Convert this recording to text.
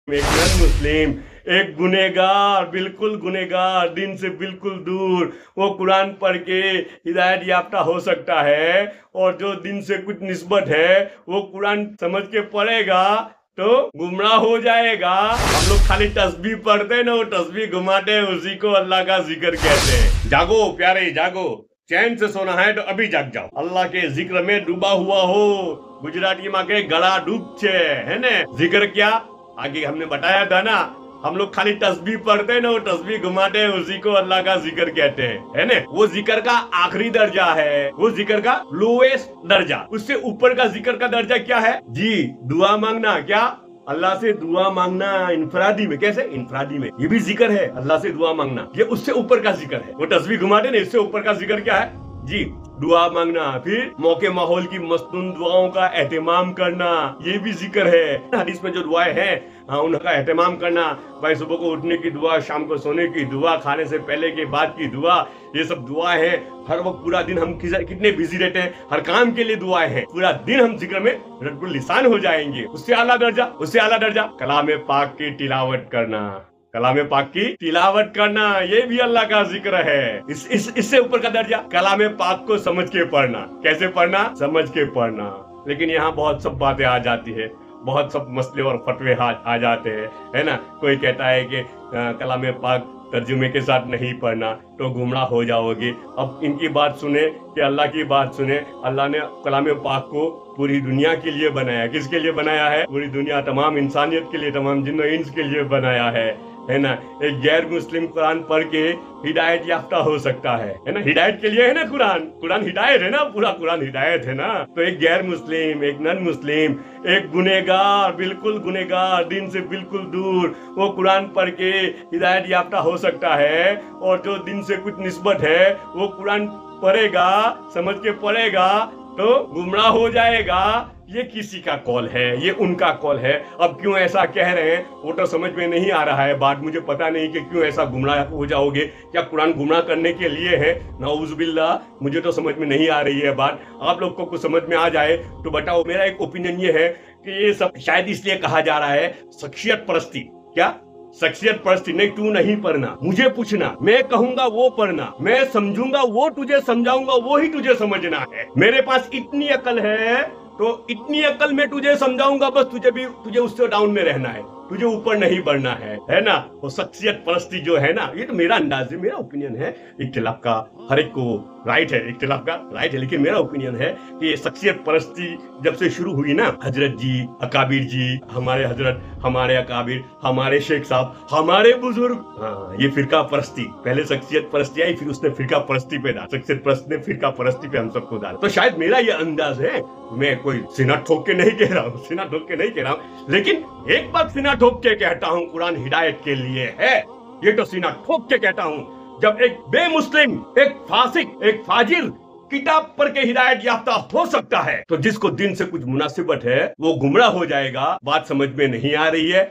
एक नन मुस्लिम, एक गुनेगार, बिल्कुल गुनेगार, दिन से बिल्कुल दूर, वो कुरान पढ़ के हिदायत याफ्ता हो सकता है। और जो दिन से कुछ निस्बत है वो कुरान समझ के पढ़ेगा तो गुमराह हो जाएगा। हम लोग खाली तस्बीह पढ़ते हैं ना, वो तस्बीह घुमाते हैं, उसी को अल्लाह का जिक्र कहते हैं। जागो प्यारे जागो, चैन से सोना है तो अभी जाग जाओ, अल्लाह के जिक्र में डूबा हुआ हो। गुजराती माँ के गला डूब छे है ने। जिक्र क्या आगे हमने बताया था ना, हम लोग खाली तस्बीह पढ़ते हैं ना, वो तस्बीह घुमाते हैं, उसी को अल्लाह का जिक्र कहते हैं, है ना। वो जिक्र का आखिरी दर्जा है, वो जिक्र का लोएस्ट दर्जा। उससे ऊपर का जिक्र का दर्जा क्या है जी? दुआ मांगना। क्या? अल्लाह से दुआ मांगना इनफरादी में। कैसे? इनफरादी में ये भी जिक्र है, अल्लाह से दुआ मांगना, ये उससे ऊपर का जिक्र है। वो तस्बीह घुमाते ना, इससे ऊपर का जिक्र क्या है जी? दुआ मांगना। फिर मौके माहौल की मस्तून दुआओं का एहतमाम करना, ये भी जिक्र है। हदीस में जो दुआएं हैं उनका एहतमाम करना, भाई सुबह को उठने की दुआ, शाम को सोने की दुआ, खाने से पहले के बाद की दुआ, ये सब दुआएं हैं। हर वक्त पूरा दिन हम कितने बिजी रहते हैं, हर काम के लिए दुआएं हैं। पूरा दिन हम जिक्र में रट्टुल लिसान हो जाएंगे। उससे आला दर्जा कलाम पाक की तिलावत करना, कलाम पाक की तिलावत करना, ये भी अल्लाह का जिक्र है। इससे ऊपर का दर्जा कलाम पाक को समझ के पढ़ना। कैसे पढ़ना? समझ के पढ़ना। लेकिन यहाँ बहुत सब बातें आ जाती है, बहुत सब मसले और फतवे आ जाते हैं, है ना। कोई कहता है कि कलाम पाक तर्जुमे के साथ नहीं पढ़ना तो गुमराह हो जाओगे। अब इनकी बात सुने कि अल्लाह की बात सुने। अल्लाह ने कलाम पाक को पूरी दुनिया के लिए बनाया। किसके लिए बनाया है? पूरी दुनिया, तमाम इंसानियत के लिए, तमाम जिन्नो इंस के लिए बनाया है ना। एक गैर मुस्लिम कुरान पढ़ के हिदायत याफ्ता हो सकता है ना। हिदायत के लिए है ना कुरान हिदायत है ना, पूरा कुरान हिदायत है ना। तो एक गैर मुस्लिम, एक नन मुस्लिम, एक गुनेगार, बिल्कुल गुनेगार, दिन से बिल्कुल दूर, वो कुरान पढ़ के हिदायत याफ्ता हो सकता है। और जो दिन से कुछ निस्बत है वो कुरान पढ़ेगा, समझ के पढ़ेगा तो गुमराह हो जाएगा। ये किसी का कॉल है, ये उनका कॉल है। अब क्यों ऐसा कह रहे हैं वो तो समझ में नहीं आ रहा है बात। मुझे पता नहीं कि क्यों ऐसा गुमराह हो जाओगे। क्या कुरान गुमराह करने के लिए है? नाउजुबिल्लाह, मुझे तो समझ में नहीं आ रही है बात। आप लोग को कुछ समझ में आ जाए तो बताओ। मेरा एक ओपिनियन ये है कि ये सब शायद इसलिए कहा जा रहा है शख्सियत परस्ती। क्या? शख्सियत परस्ती नहीं। तू नहीं पढ़ना, मुझे पूछना, मैं कहूंगा वो पढ़ना, मैं समझूंगा वो तुझे समझाऊंगा, वो ही तुझे समझना है। मेरे पास इतनी अकल है तो इतनी अकल में तुझे समझाऊंगा, बस तुझे उससे डाउन में रहना है, तुझे ऊपर नहीं बढ़ना है ना। वो शख्सियत परस्ती जो है ना, ये तो मेरा अंदाज है, मेरा ओपिनियन है। इख्तिलाफ का हर एक को राइट है, इख्तिलाफ का राइट है, लेकिन मेरा ओपिनियन है कि ये शख्सियत परस्ती जब से शुरू हुई ना, हजरत जी, अकाबिर जी, हमारे हजरत, हमारे अकाबिर, हमारे शेख साहब, हमारे बुजुर्ग, ये फिरका परस्ती, पहले शख्सियत परस्ती आई, फिर उसने फिरका परस्ती पे डाला, शख्सियत परस्त ने फिरका परस्ती पे हम सबको डाला। तो शायद मेरा ये अंदाज है। मैं कोई सीना ठोक के नहीं कह रहा हूँ, लेकिन एक बात सीना ठोक के कहता हूँ, कुरान हिदायत के लिए है। ये तो सीना ठोक के कहता हूँ। जब एक बेमुस्लिम, एक फासिक, एक फाजिर किताब पढ़ के हिदायत याफ्ता हो सकता है, तो जिसको दिन से कुछ मुनासिबत है वो गुमराह हो जाएगा। बात समझ में नहीं आ रही है?